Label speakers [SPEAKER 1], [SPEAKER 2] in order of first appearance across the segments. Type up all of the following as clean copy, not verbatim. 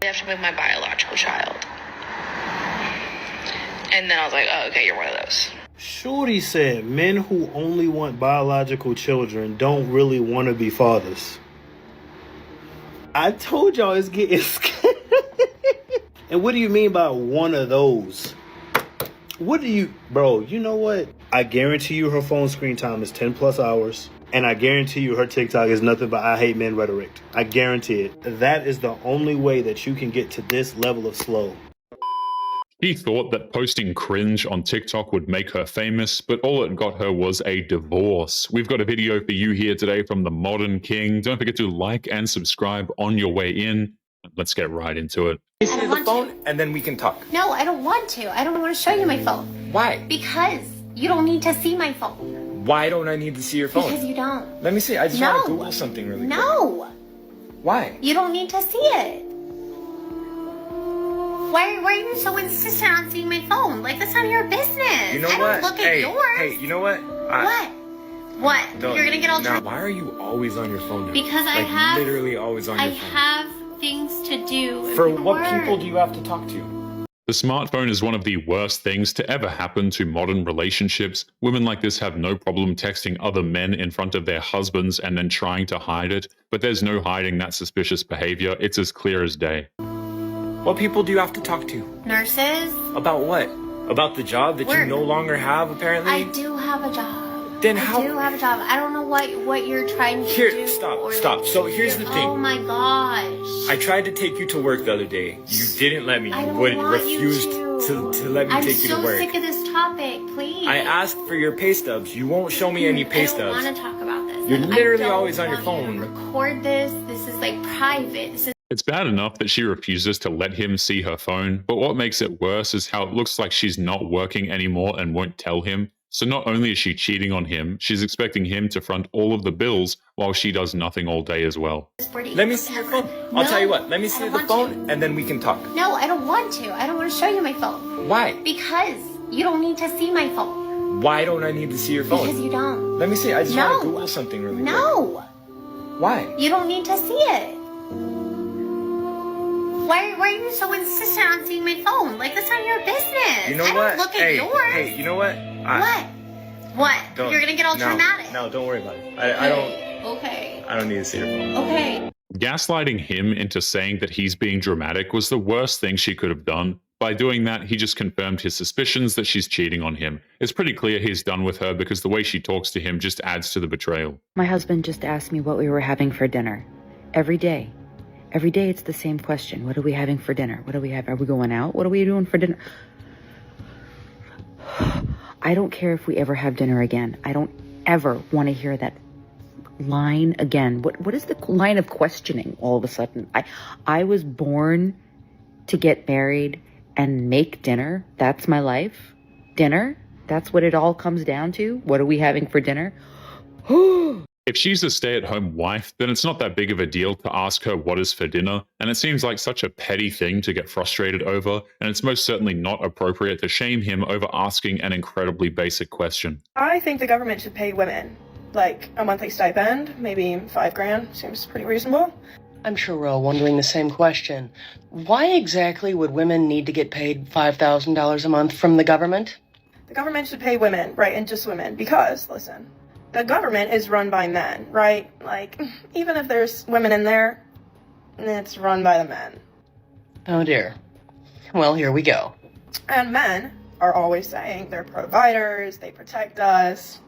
[SPEAKER 1] They have to make my biological child. And then I was like, oh, okay, you're one of those.
[SPEAKER 2] Shorty said men who only want biological children don't really want to be fathers. I told y'all it's getting scary. And what do you mean by one of those? What do you... Bro, you know what? I guarantee you her phone screen time is 10 plus hours. And I guarantee you her TikTok is nothing but I hate men rhetoric. I guarantee it. That is the only way that you can get to this level of slow.
[SPEAKER 3] She thought that posting cringe on TikTok would make her famous, but all it got her was a divorce. We've got a video for you here today from the Modern King. Don't forget to like and subscribe on your way in. Let's get right into it.
[SPEAKER 4] You see the phone, and then we can talk.
[SPEAKER 5] No, I don't want to. I don't want to show you my phone.
[SPEAKER 4] Why?
[SPEAKER 5] Because you don't need to see my phone.
[SPEAKER 4] Why don't I need to see your phone?
[SPEAKER 5] Because you don't.
[SPEAKER 4] Let me see. I just want to Google something really quick.
[SPEAKER 5] No.
[SPEAKER 4] Why?
[SPEAKER 5] You don't need to see it. Why are you so insistent on seeing my phone? Like, that's none of your business.
[SPEAKER 4] You know
[SPEAKER 5] I
[SPEAKER 4] what?
[SPEAKER 5] don't look at yours.
[SPEAKER 4] Hey, you know what?
[SPEAKER 5] What? You're gonna get all
[SPEAKER 4] now, why are you always on your phone now?
[SPEAKER 5] Because
[SPEAKER 4] like,
[SPEAKER 5] I have...
[SPEAKER 4] literally always on your phone.
[SPEAKER 5] I have things to do.
[SPEAKER 4] For what people do you have to talk to?
[SPEAKER 3] The smartphone is one of the worst things to ever happen to modern relationships. Women like this have no problem texting other men in front of their husbands and then trying to hide it, but there's no hiding that suspicious behavior. It's as clear as day.
[SPEAKER 4] What people do you have to talk to?
[SPEAKER 5] Nurses.
[SPEAKER 4] About what? About the job that you no longer have, apparently?
[SPEAKER 5] I do have a job.
[SPEAKER 4] Then how?
[SPEAKER 5] I do have a job. I don't know what you're trying to do.
[SPEAKER 4] Here, stop. So here's the thing.
[SPEAKER 5] Oh my gosh.
[SPEAKER 4] I tried to take you to work the other day. You didn't let me.
[SPEAKER 5] I
[SPEAKER 4] refused to let me take you to work.
[SPEAKER 5] I'm so sick of this topic, please.
[SPEAKER 4] I asked for your pay stubs. You won't show me any pay stubs.
[SPEAKER 5] I don't want to talk about this.
[SPEAKER 4] You're literally always on your phone.
[SPEAKER 5] You to record this. This is like private.
[SPEAKER 3] It's bad enough that she refuses to let him see her phone, but what makes it worse is how it looks like she's not working anymore and won't tell him. So not only is she cheating on him, she's expecting him to front all of the bills while she does nothing all day as well.
[SPEAKER 4] Let me see your phone. I'll tell you what, let me see the phone and then we can talk.
[SPEAKER 5] No, I don't want to. I don't want to show you my phone.
[SPEAKER 4] Why?
[SPEAKER 5] Because you don't need to see my phone.
[SPEAKER 4] Why don't I need to see your phone?
[SPEAKER 5] Because you don't.
[SPEAKER 4] Let me see. I just want to Google something really quick.
[SPEAKER 5] No.
[SPEAKER 4] Why?
[SPEAKER 5] You don't need to see it. Why are you so insistent on seeing my phone? Like, that's none of your business.
[SPEAKER 4] You know
[SPEAKER 5] I
[SPEAKER 4] what?
[SPEAKER 5] don't look at yours.
[SPEAKER 4] Hey, you know what?
[SPEAKER 5] What? You're gonna get all dramatic.
[SPEAKER 4] No, don't worry about it. I don't need to see your phone.
[SPEAKER 5] Okay.
[SPEAKER 3] Gaslighting him into saying that he's being dramatic was the worst thing she could have done. By doing that, he just confirmed his suspicions that she's cheating on him. It's pretty clear he's done with her because the way she talks to him just adds to the betrayal.
[SPEAKER 6] My husband just asked me what we were having for dinner. Every day. Every day it's the same question. What are we having for dinner? What do we have? Are we going out? What are we doing for dinner? I don't care if we ever have dinner again. I don't ever want to hear that line again. What is the line of questioning all of a sudden? I was born to get married and make dinner. That's my life. Dinner? That's what it all comes down to? What are we having for dinner?
[SPEAKER 3] If she's a stay-at-home wife, then it's not that big of a deal to ask her what is for dinner, and it seems like such a petty thing to get frustrated over, and it's most certainly not appropriate to shame him over asking an incredibly basic question.
[SPEAKER 7] I think the government should pay women, like a monthly stipend, maybe $5,000, seems pretty reasonable.
[SPEAKER 8] I'm sure we're all wondering the same question. Why exactly would women need to get paid $5,000 a month from the government?
[SPEAKER 7] The government should pay women, right, and just women, because, listen, the government is run by men, right? Like, even if there's women in there, it's run by the men.
[SPEAKER 8] Oh dear. Well, here we go.
[SPEAKER 7] And men are always saying they're providers, they protect us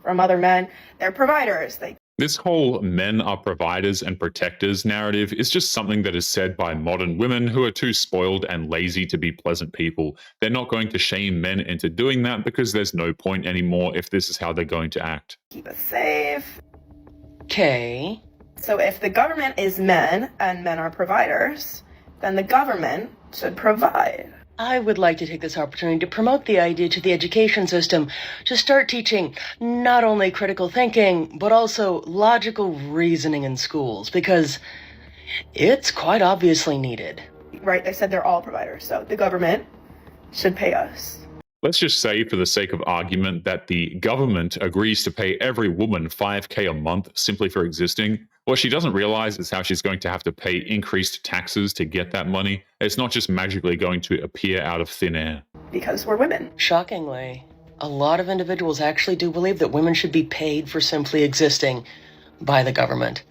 [SPEAKER 7] from other men. They're providers.
[SPEAKER 3] This whole men are providers and protectors narrative is just something that is said by modern women who are too spoiled and lazy to be pleasant people. They're not going to shame men into doing that because there's no point anymore if this is how they're going to act.
[SPEAKER 7] Keep us safe.
[SPEAKER 8] Okay.
[SPEAKER 7] So if the government is men and men are providers, then the government should provide.
[SPEAKER 8] I would like to take this opportunity to promote the idea to the education system to start teaching not only critical thinking, but also logical reasoning in schools, because it's quite obviously needed.
[SPEAKER 7] Right, they said they're all providers, so the government should pay us.
[SPEAKER 3] Let's just say, for the sake of argument, that the government agrees to pay every woman $5,000 a month simply for existing. What she doesn't realize is how she's going to have to pay increased taxes to get that money. It's not just magically going to appear out of thin air.
[SPEAKER 7] Because we're women.
[SPEAKER 8] Shockingly, a lot of individuals actually do believe that women should be paid for simply existing by the government.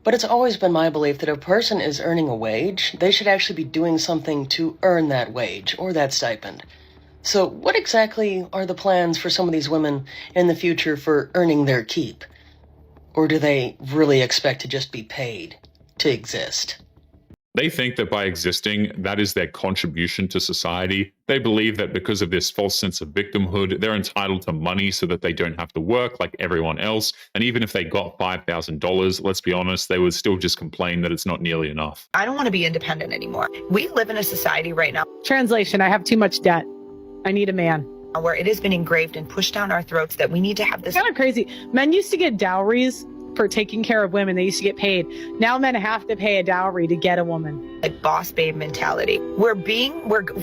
[SPEAKER 8] But it's always been my belief that if a person is earning a wage, they should actually be doing something to earn that wage or that stipend. So what exactly are the plans for some of these women in the future for earning their keep? Or do they really expect to just be paid to exist?
[SPEAKER 3] They think that by existing, that is their contribution to society. They believe that because of this false sense of victimhood, they're entitled to money so that they don't have to work like everyone else. And even if they got $5,000, let's be honest, they would still just complain that it's not nearly enough.
[SPEAKER 9] I don't want to be independent anymore. We live in a society right now.
[SPEAKER 10] Translation, I have too much debt. I need a man.
[SPEAKER 9] Where it has been engraved and pushed down our throats that we need to have this.
[SPEAKER 10] It's kind of crazy. Men used to get dowries for taking care of women. They used to get paid. Now men have to pay a dowry to get a woman.
[SPEAKER 9] Like boss babe mentality. We're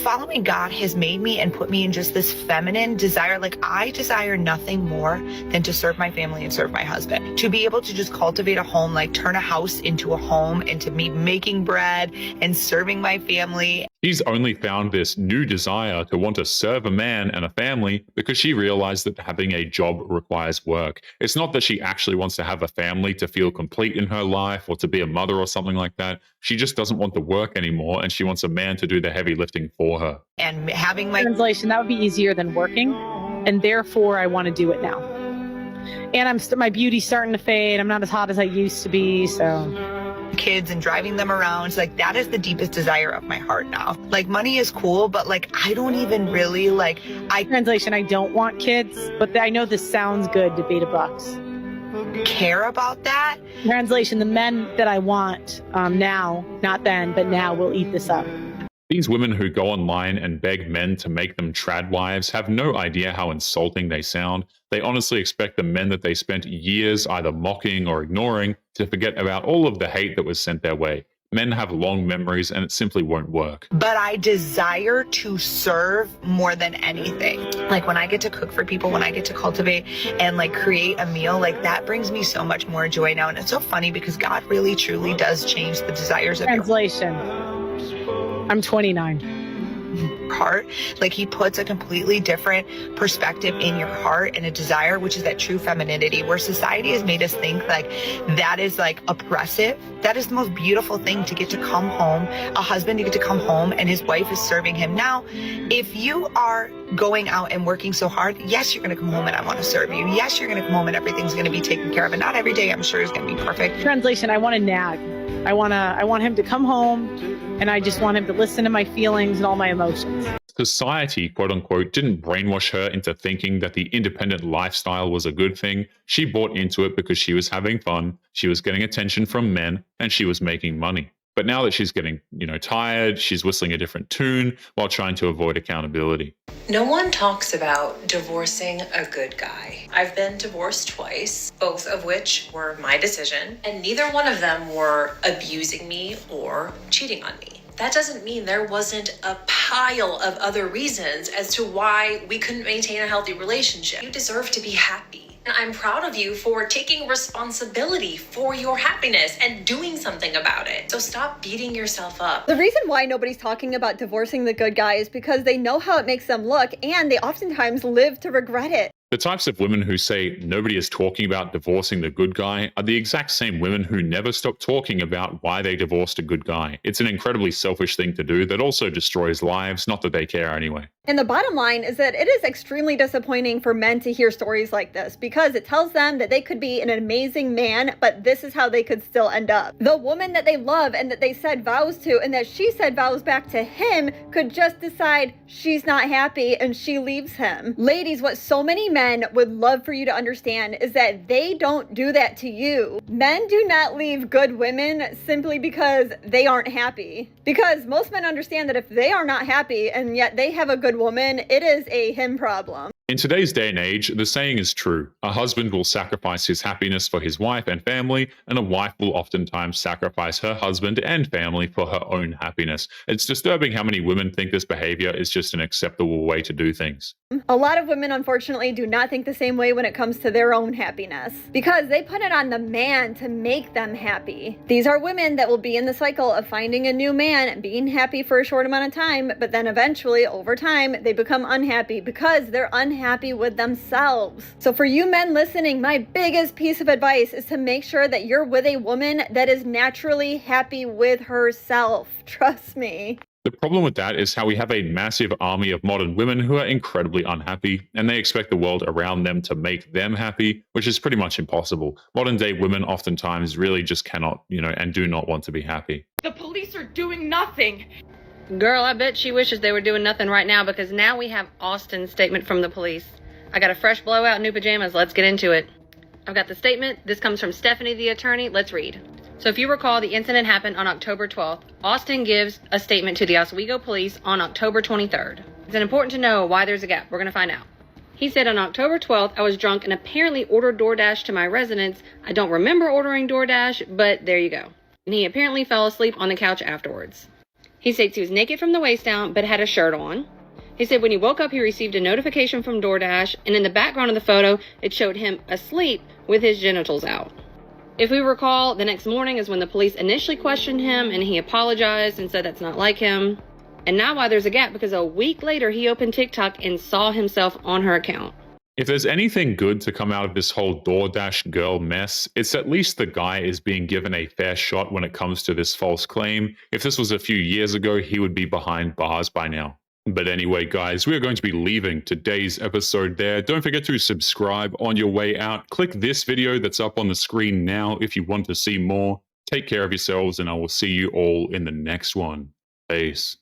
[SPEAKER 9] following God has made me and put me in just this feminine desire. Like I desire nothing more than to serve my family and serve my husband. To be able to just cultivate a home, like turn a house into a home, and to be making bread and serving my family.
[SPEAKER 3] She's only found this new desire to want to serve a man and a family because she realized that having a job requires work. It's not that she actually wants to have a family to feel complete in her life or to be a mother or something like that. She just doesn't want to work anymore, and she wants a man to do the heavy lifting for her.
[SPEAKER 9] And having my
[SPEAKER 10] translation, that would be easier than working, and therefore I want to do it now. And my beauty's starting to fade. I'm not as hot as I used to be, so
[SPEAKER 9] kids and driving them around. It's like that is the deepest desire of my heart now. Like money is cool, but like I don't even really
[SPEAKER 10] translation, I don't want kids, but I know this sounds good to beta bucks.
[SPEAKER 9] Care about that.
[SPEAKER 10] Translation, the men that I want now, not then, but now will eat this up.
[SPEAKER 3] These women who go online and beg men to make them trad wives have no idea how insulting they sound. They honestly expect the men that they spent years either mocking or ignoring to forget about all of the hate that was sent their way. Men have long memories and it simply won't work.
[SPEAKER 9] But I desire to serve more than anything. Like when I get to cook for people, when I get to cultivate and like create a meal, like that brings me so much more joy now. And it's so funny because God really truly does change the desires of
[SPEAKER 10] translation. I'm 29.
[SPEAKER 9] Heart. Like he puts a completely different perspective in your heart and a desire, which is that true femininity, where society has made us think like that is like oppressive. That is the most beautiful thing, to get to come home, a husband to get to come home and his wife is serving him. Now, if you are going out and working so hard, yes, you're going to come home and I want to serve you. Yes, you're going to come home and everything's going to be taken care of. And not every day, I'm sure, is going to be perfect.
[SPEAKER 10] Translation, I want to nag. I want him to come home, and I just want him to listen to my feelings and all my emotions.
[SPEAKER 3] Society, quote unquote, didn't brainwash her into thinking that the independent lifestyle was a good thing. She bought into it because she was having fun, she was getting attention from men, and she was making money. But now that she's getting, tired, she's whistling a different tune while trying to avoid accountability.
[SPEAKER 11] No one talks about divorcing a good guy. I've been divorced twice, both of which were my decision, and neither one of them were abusing me or cheating on me. That doesn't mean there wasn't a pile of other reasons as to why we couldn't maintain a healthy relationship. You deserve to be happy. And I'm proud of you for taking responsibility for your happiness and doing something about it. So stop beating yourself up.
[SPEAKER 12] The reason why nobody's talking about divorcing the good guy is because they know how it makes them look, and they oftentimes live to regret it.
[SPEAKER 3] The types of women who say nobody is talking about divorcing the good guy are the exact same women who never stop talking about why they divorced a good guy. It's an incredibly selfish thing to do that also destroys lives, not that they care anyway.
[SPEAKER 12] And the bottom line is that it is extremely disappointing for men to hear stories like this, because it tells them that they could be an amazing man, but this is how they could still end up. The woman that they love and that they said vows to and that she said vows back to him could just decide she's not happy and she leaves him. Ladies, what so many men would love for you to understand is that they don't do that to you. Men do not leave good women simply because they aren't happy. Because most men understand that if they are not happy and yet they have a good woman, it is a him problem.
[SPEAKER 3] In today's day and age, the saying is true. A husband will sacrifice his happiness for his wife and family, and a wife will oftentimes sacrifice her husband and family for her own happiness. It's disturbing how many women think this behavior is just an acceptable way to do things.
[SPEAKER 12] A lot of women, unfortunately, do not think the same way when it comes to their own happiness because they put it on the man to make them happy. These are women that will be in the cycle of finding a new man and being happy for a short amount of time, but then eventually, over time, they become unhappy because they're unhappy with themselves. So for you men listening, my biggest piece of advice is to make sure that you're with a woman that is naturally happy with herself. Trust me.
[SPEAKER 3] The problem with that is how we have a massive army of modern women who are incredibly unhappy, and they expect the world around them to make them happy, which is pretty much impossible. Modern day women oftentimes really just cannot, and do not want to be happy.
[SPEAKER 13] The police are doing nothing.
[SPEAKER 14] Girl, I bet she wishes they were doing nothing right now because now we have Austin's statement from the police. I got a fresh blowout, new pajamas. Let's get into it. I've got the statement. This comes from Stephanie, the attorney. Let's read. So if you recall, the incident happened on October 12th. Austin gives a statement to the Oswego police on October 23rd. It's important to know why there's a gap. We're going to find out. He said, on October 12th, I was drunk and apparently ordered DoorDash to my residence. I don't remember ordering DoorDash, but there you go. And he apparently fell asleep on the couch afterwards. He states he was naked from the waist down, but had a shirt on. He said when he woke up, he received a notification from DoorDash, and in the background of the photo, it showed him asleep with his genitals out. If we recall, the next morning is when the police initially questioned him, and he apologized and said that's not like him. And now why there's a gap, because a week later, he opened TikTok and saw himself on her account.
[SPEAKER 3] If there's anything good to come out of this whole DoorDash girl mess, it's at least the guy is being given a fair shot when it comes to this false claim. If this was a few years ago, he would be behind bars by now. But anyway, guys, we are going to be leaving today's episode there. Don't forget to subscribe on your way out. Click this video that's up on the screen now if you want to see more. Take care of yourselves, and I will see you all in the next one. Peace.